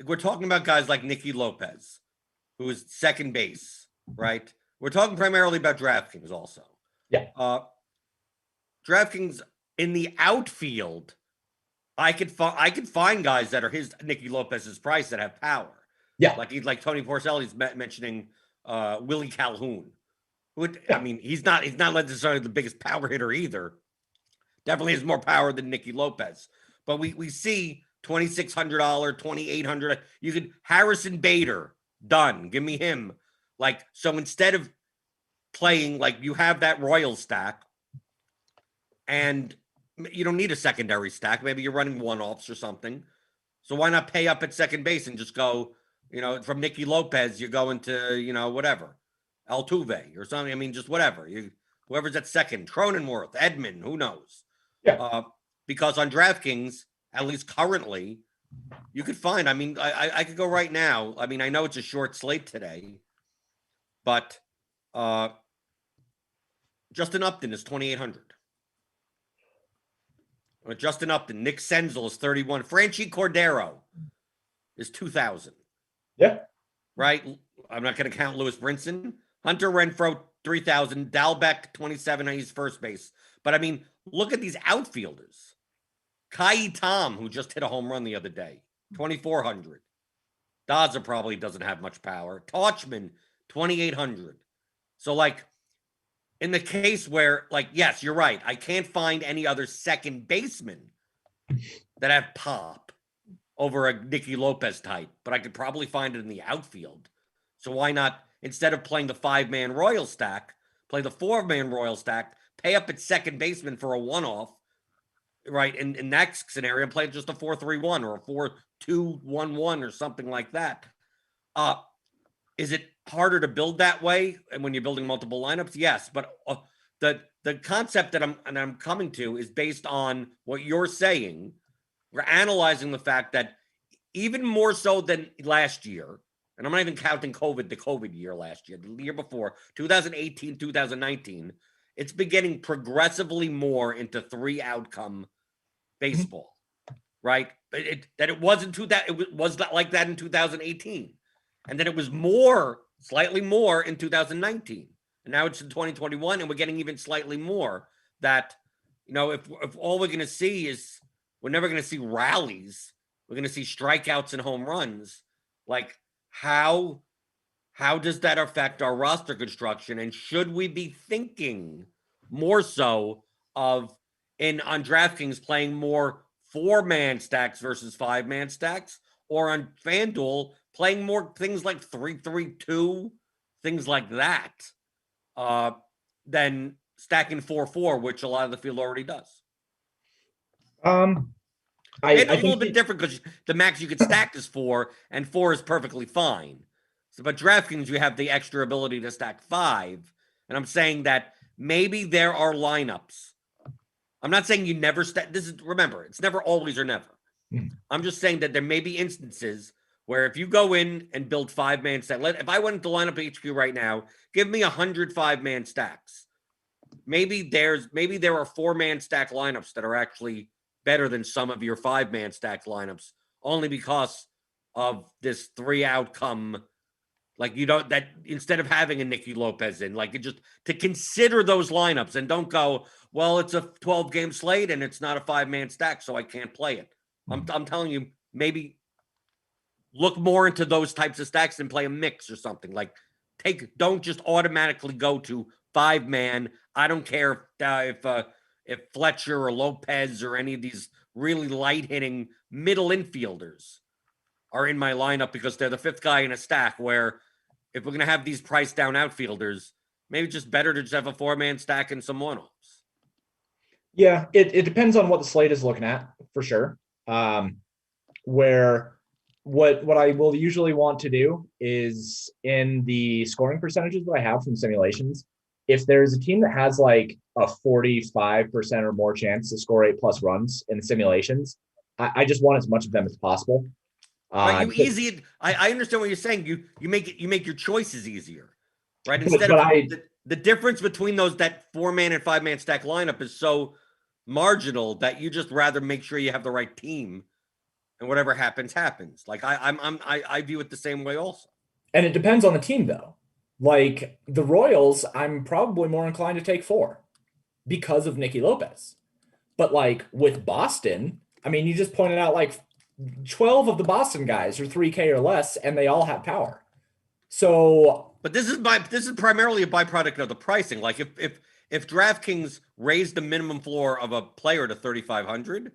Speaker 1: we're talking about guys like Nicky Lopez, who is second base, right? We're talking primarily about DraftKings also.
Speaker 2: Yeah.
Speaker 1: DraftKings in the outfield, I could find guys that are Nicky Lopez's price that have power.
Speaker 2: Yeah.
Speaker 1: Like Tony Porcelli's mentioning Willie Calhoun.
Speaker 2: Yeah.
Speaker 1: I mean, he's not necessarily the biggest power hitter either. Definitely has more power than Nicky Lopez. But we see $2,600, $2,800. You could Harrison Bader, done. Give me him. Like, so instead of playing, like, you have that Royal stack, and you don't need a secondary stack. Maybe you're running one-offs or something. So why not pay up at second base and just go, from Nicky Lopez, you're going to, whatever, Altuve or something. I mean, just whatever. Whoever's at second, Cronenworth, Edman, who knows?
Speaker 2: Yeah.
Speaker 1: Because on DraftKings, at least currently, you could find, I mean, I could go right now. I mean, I know it's a short slate today, but Justin Upton is 2,800. Justin Upton, Nick Senzel is 31. Franchi Cordero is 2,000.
Speaker 2: Yeah.
Speaker 1: Right? I'm not going to count Lewis Brinson. Hunter Renfroe, 3,000. Dalbec, 27. He's first base. But, I mean, look at these outfielders. Kai Tom, who just hit a home run the other day, 2,400. Daza probably doesn't have much power. Tauchman, 2,800. So, like, in the case where, like, yes, you're right. I can't find any other second baseman that have pop over a Nicky Lopez type, but I could probably find it in the outfield. So why not, instead of playing the 5-man Royal stack, play the 4-man Royal stack, pay up at second baseman for a one-off, right? In that scenario, play just a 4-3-1 or a 4-2-1-1 or something like that. Is it harder to build that way? And when you're building multiple lineups, yes. But the concept that I'm coming to is based on what you're saying. We're analyzing the fact that even more so than last year, and I'm not even counting the COVID year last year, the year before, 2018, 2019, it's been getting progressively more into 3-outcome baseball, right? It wasn't it was like that in 2018. And then it was slightly more in 2019. And now it's in 2021, and we're getting even slightly more that, if all we're going to see is, we're never going to see rallies. We're going to see strikeouts and home runs. Like, how does that affect our roster construction? And should we be thinking more so on DraftKings playing more 4-man stacks versus 5-man stacks, or on FanDuel playing more things like 3-3-2, things like that, than stacking 4-4, which a lot of the field already does? It's a little bit different because the max you could stack is 4, and 4 is perfectly fine. So, but DraftKings, you have the extra ability to stack 5. And I'm saying that maybe there are lineups. I'm not saying you never stack. Remember, it's never always or never. I'm just saying that there may be instances where if you go in and build 5-man stack, if I went to lineup HQ right now, give me 100 5-man stacks. Maybe there are 4-man stack lineups that are actually better than some of your 5-man stack lineups, only because of this 3-outcome. Like, that instead of having a Nicky Lopez in, like, just to consider those lineups and don't go, well, it's a 12-game slate and it's not a 5-man stack, so I can't play it. I'm telling you, maybe look more into those types of stacks and play a mix or something. Like, don't just automatically go to 5-man. I don't care if Fletcher or Lopez or any of these really light-hitting middle infielders are in my lineup because they're the 5th guy in a stack, where if we're going to have these priced down outfielders, maybe it's just better to just have a 4-man stack and some one-offs.
Speaker 2: Yeah, it depends on what the slate is looking at, for sure. Where what I will usually want to do is, in the scoring percentages that I have from simulations, if there's a team that has like a 45% or more chance to score 8+ runs in the simulations, I just want as much of them as possible.
Speaker 1: Right, I understand what you're saying. You make your choices easier, right? Instead of the difference between that 4-man and 5-man stack lineup is so marginal that you just rather make sure you have the right team, and whatever happens, happens. Like I view it the same way also.
Speaker 2: And it depends on the team, though. Like the Royals, I'm probably more inclined to take 4 because of Nicky Lopez. But like with Boston, I mean, you just pointed out like 12 of the Boston guys are 3K or less, and they all have power. So,
Speaker 1: but this is primarily a byproduct of the pricing. Like if DraftKings raised the minimum floor of a player to 3,500,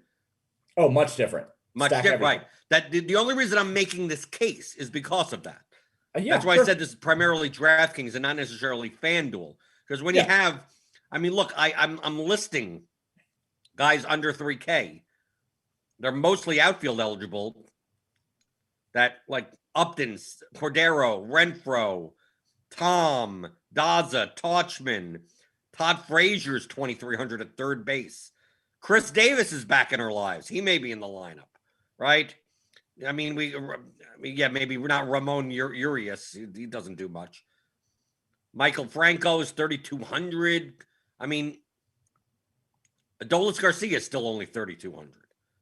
Speaker 2: oh, much different.
Speaker 1: Much different, right? That the only reason I'm making this case is because of that.
Speaker 2: Yeah,
Speaker 1: that's why I said this is primarily DraftKings and not necessarily FanDuel. Because when you have, I mean, look, I'm listing guys under 3K. They're mostly outfield eligible. That like Upton, Cordero, Renfro, Tom, Daza, Tauchman, Todd Frazier's 2,300 at third base. Chris Davis is back in our lives. He may be in the lineup, right? I mean, maybe we're not Ramon Urias. He doesn't do much. Michael Franco is 3,200. I mean, Adolis Garcia is still only 3,200.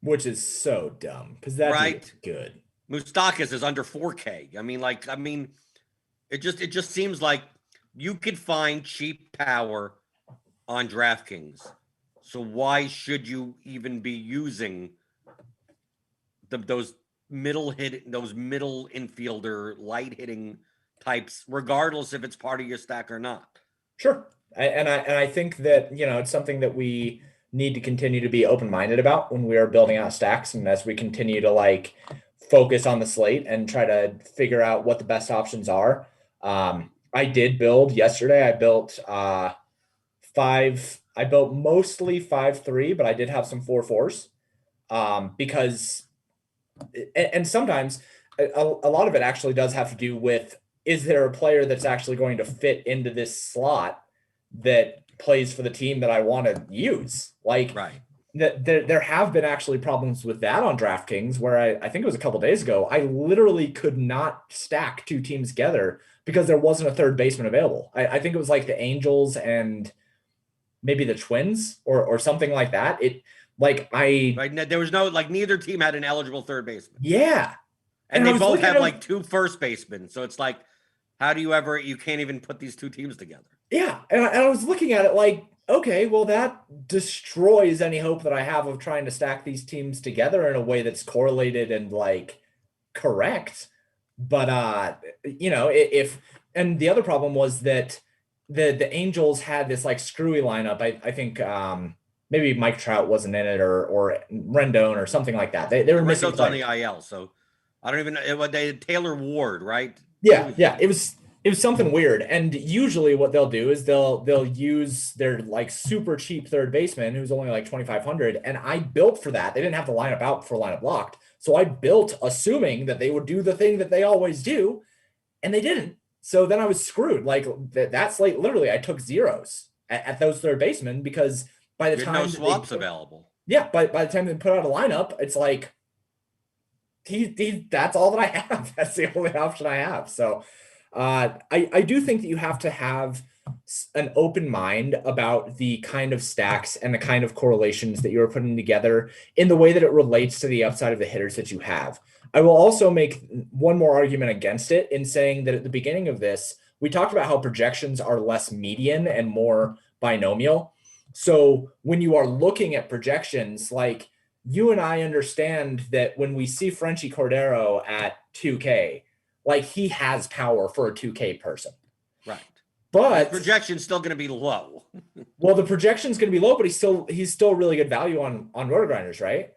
Speaker 2: Which is so dumb because that's good.
Speaker 1: Moustakas is under 4K. I mean, it just seems like you could find cheap power on DraftKings. So why should you even be using those middle infielder light hitting types, regardless if it's part of your stack or not?
Speaker 2: Sure. And I think that, it's something that we need to continue to be open-minded about when we are building out stacks. And as we continue to like focus on the slate and try to figure out what the best options are. I did build yesterday. I built I built mostly 5-3, but I did have some 4-4s because, and sometimes a lot of it actually does have to do with, is there a player that's actually going to fit into this slot that plays for the team that I want to use? Like,
Speaker 1: right.
Speaker 2: There have been actually problems with that on DraftKings where I think it was a couple days ago, I literally could not stack 2 teams together because there wasn't a third baseman available. I think it was like the Angels and maybe the Twins or something like that.
Speaker 1: There was no, like, neither team had an eligible third baseman.
Speaker 2: Yeah.
Speaker 1: And they both have like 2 first basemen. So it's like, how do you can't even put these 2 teams together.
Speaker 2: Yeah. And I was looking at it like, okay, well, that destroys any hope that I have of trying to stack these teams together in a way that's correlated and like correct. But, and the other problem was that the Angels had this like screwy lineup. I think maybe Mike Trout wasn't in it or Rendon or something like that. They were missing
Speaker 1: on the IL. So I don't even know. They had Taylor Ward, right?
Speaker 2: Yeah. It was something weird. And usually what they'll do is they'll use their like super cheap third baseman who's only like 2,500. And I built for that. They didn't have the lineup out before lineup locked. So I built assuming that they would do the thing that they always do. And they didn't. So then I was screwed. Like that slate, literally I took zeros at those third basemen because by the time
Speaker 1: no swaps available.
Speaker 2: Yeah. By the time they put out a lineup, it's like, that's all that I have. That's the only option I have. So I do think that you have to have an open mind about the kind of stacks and the kind of correlations that you're putting together in the way that it relates to the upside of the hitters that you have. I will also make one more argument against it in saying that at the beginning of this, we talked about how projections are less median and more binomial. So when you are looking at projections, like you and I understand that when we see Frenchie Cordero at 2K, like he has power for a 2K person.
Speaker 1: Right.
Speaker 2: But
Speaker 1: the projection's still going to be low.
Speaker 2: Well, the projection's going to be low, but he's still really good value on RotoGrinders, right?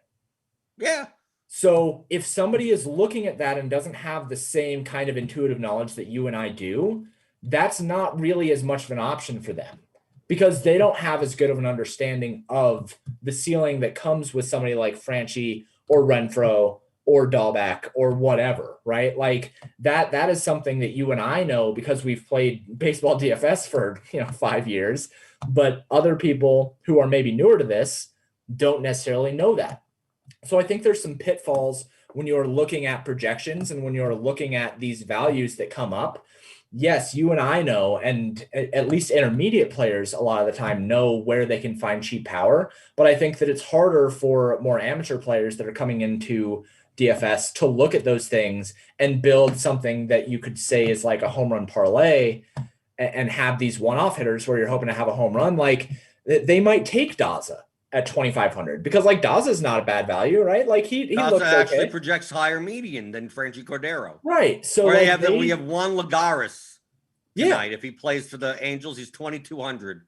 Speaker 1: Yeah.
Speaker 2: So if somebody is looking at that and doesn't have the same kind of intuitive knowledge that you and I do, that's not really as much of an option for them because they don't have as good of an understanding of the ceiling that comes with somebody like Franchi or Renfro or Dahlback or whatever, right? Like that is something that you and I know because we've played baseball DFS for 5 years, but other people who are maybe newer to this don't necessarily know that. So I think there's some pitfalls when you're looking at projections and when you're looking at these values that come up yes, you and I know, and at least intermediate players a lot of the time know where they can find cheap power. But I think that it's harder for more amateur players that are coming into DFS to look at those things and build something that you could say is like a home run parlay and have these one-off hitters where you're hoping to have a home run. Like they might take Daza at 2,500 because like Daza is not a bad value, right? Like he
Speaker 1: Daza
Speaker 2: looks
Speaker 1: actually
Speaker 2: okay.
Speaker 1: projects higher median than Franchi Cordero.
Speaker 2: Right. So
Speaker 1: or
Speaker 2: like
Speaker 1: we have Juan Lagares tonight.
Speaker 2: yeah.
Speaker 1: If he plays for the Angels, he's 2,200.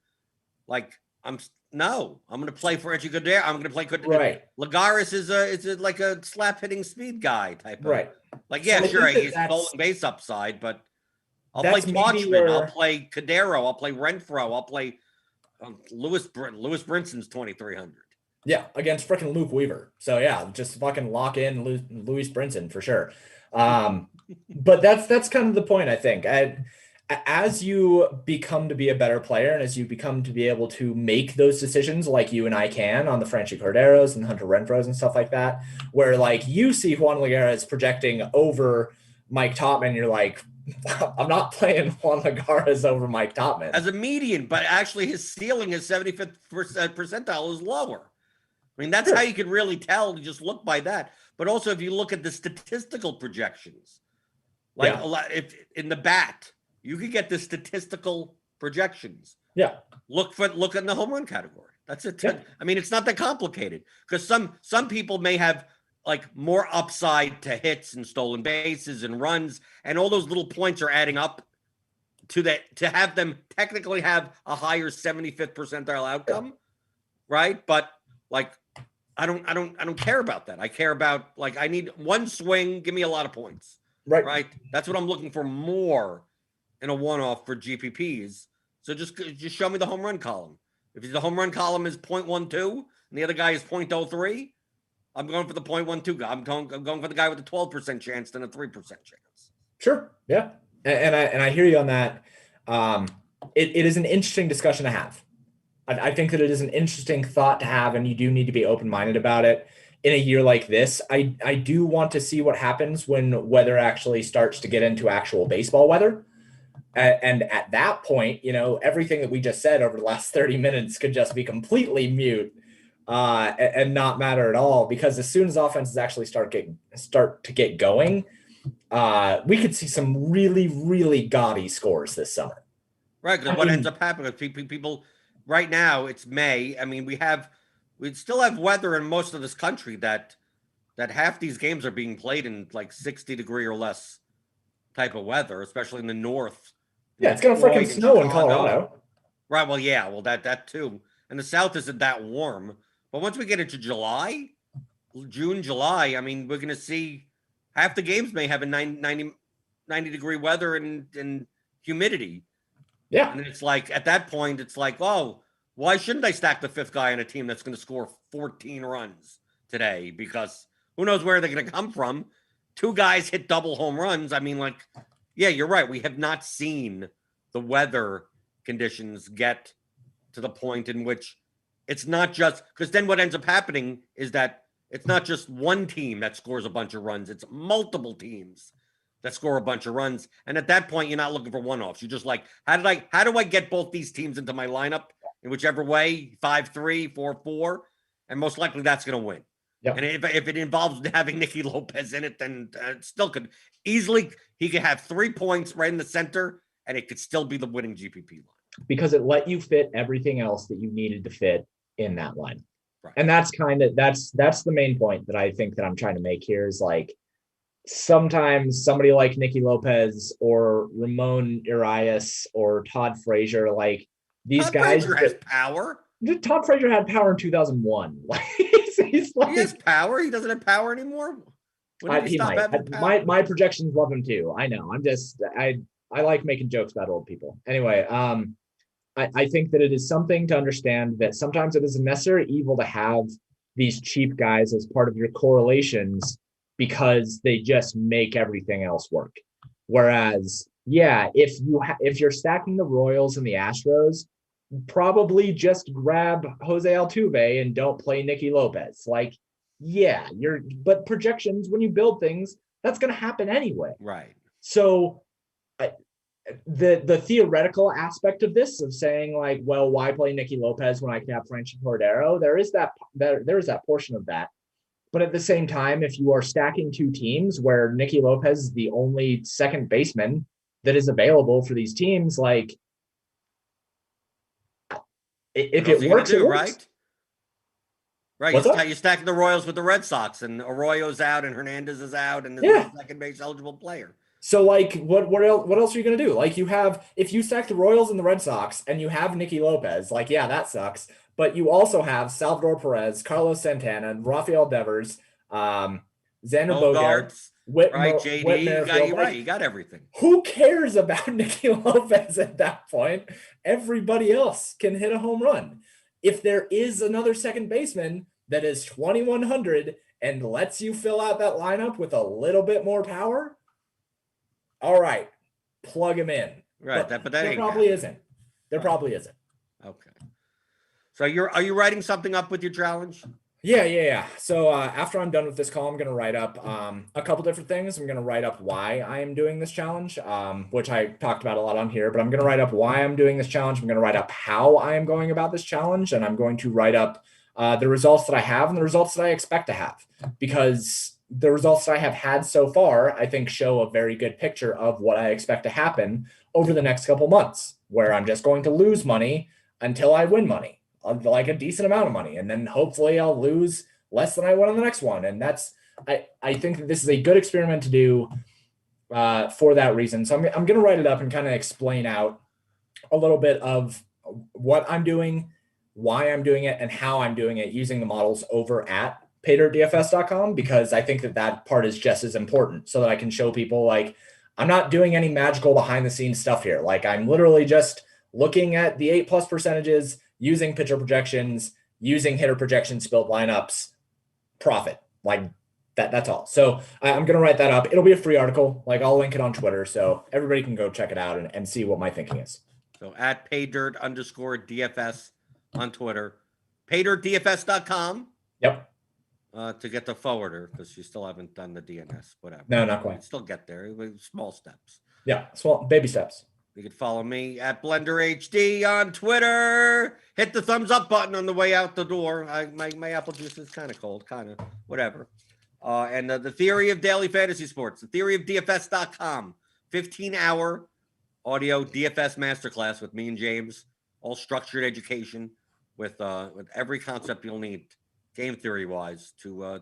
Speaker 1: Like I'm going to play Franchi Cordero. I'm going to play Cordero.
Speaker 2: Right.
Speaker 1: Lagares is like a slap hitting speed guy type of
Speaker 2: right.
Speaker 1: like yeah,
Speaker 2: So
Speaker 1: sure, he's stolen base upside, but I'll play Parchment, I'll play Cordero, I'll play Renfro, I'll play Lewis Brinson's 2,300.
Speaker 2: Yeah, against freaking Luke Weaver. So yeah, just fucking lock in Louis Brinson for sure. But that's kind of the point, I think. As you become to be a better player and as you become to be able to make those decisions like you and I can on the Franchi Corderos and Hunter Renfros and stuff like that, where like you see Juan Lagares projecting over Mike Topman, you're like, I'm not playing Juan Lagares over Mike Topman.
Speaker 1: As a median, but actually his ceiling, his 75th percentile is lower. I mean, that's how you can really tell. Just look by that. But also, if you look at the statistical projections, like a lot, if in the bat, you could get the statistical projections.
Speaker 2: Yeah.
Speaker 1: Look in the home run category. That's it.
Speaker 2: Yeah.
Speaker 1: I mean, it's not that complicated because some people may have like more upside to hits and stolen bases and runs, and all those little points are adding up to that to have them technically have a higher 75th percentile outcome, right? But like, I don't care about that. I care about like I need one swing, give me a lot of points, right? That's what I'm looking for more in a one-off for GPPs. So just show me the home run column. If the home run column is 0.12 and the other guy is 0.03, I'm going for the 0.12 guy. I'm going for the guy with a 12% chance than a 3% chance.
Speaker 2: Sure. Yeah. And I hear you on that. It is an interesting discussion to have. I think that it is an interesting thought to have, and you do need to be open-minded about it in a year like this. I do want to see what happens when weather actually starts to get into actual baseball weather. And at that point, you know, everything that we just said over the last 30 minutes could just be completely mute and not matter at all, because as soon as offenses actually start to get going, we could see some really, really gaudy scores this summer.
Speaker 1: Right, because what ends up happening is people right now, it's May. I mean, we still have weather in most of this country that half these games are being played in like 60-degree or less type of weather, especially in the north.
Speaker 2: Yeah, it's gonna freaking snow in Colorado.
Speaker 1: Right. Well, yeah. Well, that too. And the South isn't that warm. But once we get into July, June, July, I mean, we're gonna see half the games may have a 90-degree weather and humidity.
Speaker 2: Yeah.
Speaker 1: And it's like at that point, it's like, oh, why shouldn't I stack the fifth guy on a team that's going to score 14 runs today? Because who knows where they're going to come from? Two guys hit double home runs. I mean, like, yeah, you're right. We have not seen the weather conditions get to the point in which it's not just because then what ends up happening is that it's not just one team that scores a bunch of runs. It's multiple teams that score a bunch of runs. And at that point, you're not looking for one-offs. You're just like, how do I get both these teams into my lineup in whichever way, 5-3, 4-4, and most likely that's going to win. Yep. And if it involves having Nicky Lopez in it, then it still could easily, he could have 3 points right in the center, and it could still be the winning GPP line.
Speaker 2: Because it let you fit everything else that you needed to fit in that line.
Speaker 1: Right.
Speaker 2: And that's the main point that I think that I'm trying to make here is like, sometimes somebody like Nicky Lopez or Ramon Urias or Todd Frazier, like these
Speaker 1: Todd
Speaker 2: guys
Speaker 1: Frazier has power.
Speaker 2: Todd Frazier had power in 2001. He's like,
Speaker 1: he has power. He doesn't have power anymore.
Speaker 2: He might. My projections love him too. I know. I like making jokes about old people. Anyway, I think that it is something to understand that sometimes it is a necessary evil to have these cheap guys as part of your correlations because they just make everything else work. Whereas, yeah, if you're stacking the Royals and the Astros, probably just grab Jose Altuve and don't play Nicky Lopez. Like, yeah, but projections, when you build things, that's going to happen anyway.
Speaker 1: Right.
Speaker 2: So the theoretical aspect of this, of saying like, well, why play Nicky Lopez when I can have Franchi Cordero? There is that portion of that. But at the same time, if you are stacking two teams where Nicky Lopez is the only second baseman that is available for these teams, like if it works, it works.
Speaker 1: Right? Right. You stack the Royals with the Red Sox, and Arroyo's out, and Hernandez is out, and there's a second base eligible player.
Speaker 2: So like, what else are you gonna do? Like, if you stack the Royals and the Red Sox, and you have Nicky Lopez, like, yeah, that sucks. But you also have Salvador Perez, Carlos Santana, Rafael Devers, Xander Bogaerts,
Speaker 1: JD.
Speaker 2: Whitmer,
Speaker 1: you got everything.
Speaker 2: Who cares about Nicky Lopez at that point? Everybody else can hit a home run. If there is another second baseman that is 2,100 and lets you fill out that lineup with a little bit more power, all right, plug him in.
Speaker 1: Right, but
Speaker 2: there probably isn't. There probably isn't.
Speaker 1: Okay. So are you writing something up with your challenge?
Speaker 2: Yeah. So after I'm done with this call, I'm going to write up a couple different things. I'm going to write up why I am doing this challenge, which I talked about a lot on here, but I'm going to write up why I'm doing this challenge. I'm going to write up how I am going about this challenge, and I'm going to write up the results that I have and the results that I expect to have, because the results that I have had so far, I think, show a very good picture of what I expect to happen over the next couple months, where I'm just going to lose money until I win money, like a decent amount of money. And then hopefully I'll lose less than I win on the next one. And I think that this is a good experiment to do for that reason. So I'm going to write it up and kind of explain out a little bit of what I'm doing, why I'm doing it, and how I'm doing it using the models over at paydirdfs.com, because I think that part is just as important, so that I can show people, like, I'm not doing any magical behind the scenes stuff here. Like, I'm literally just looking at the 8+ percentages, using pitcher projections, using hitter projections, spilled lineups, profit, like that's all. So I'm going to write that up. It'll be a free article. Like, I'll link it on Twitter, so everybody can go check it out and see what my thinking is.
Speaker 1: So at paydirt_DFS on Twitter, paydirdfs.com.
Speaker 2: Yep.
Speaker 1: To get the forwarder, because you still haven't done the DNS, whatever.
Speaker 2: No, not quite.
Speaker 1: Still get there with small steps.
Speaker 2: Yeah, small baby steps.
Speaker 1: You can follow me at blenderhd on Twitter. Hit the thumbs up button on the way out the door. My apple juice is kind of cold, kind of whatever. And the theory of daily fantasy sports, the theory of DFS.com, 15-hour audio DFS masterclass with me and James, all structured education with every concept you'll need, game theory wise, to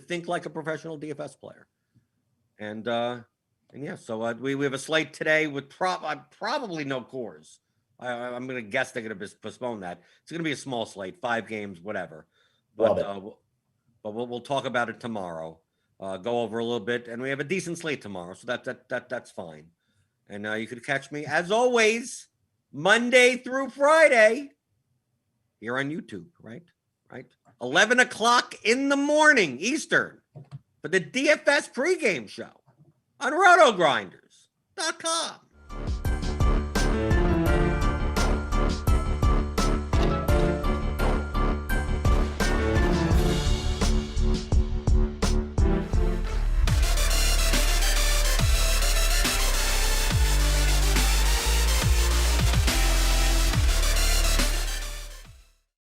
Speaker 1: think like a professional DFS player. And yeah, so we have a slate today with probably no cores. I'm going to guess they're going to postpone that. It's going to be a small slate, 5 games, whatever. But we'll talk about it tomorrow. Go over a little bit, and we have a decent slate tomorrow, so that's fine. And you could catch me, as always, Monday through Friday here on YouTube, right? 11 o'clock in the morning Eastern for the DFS pregame show on RotoGrinders.com.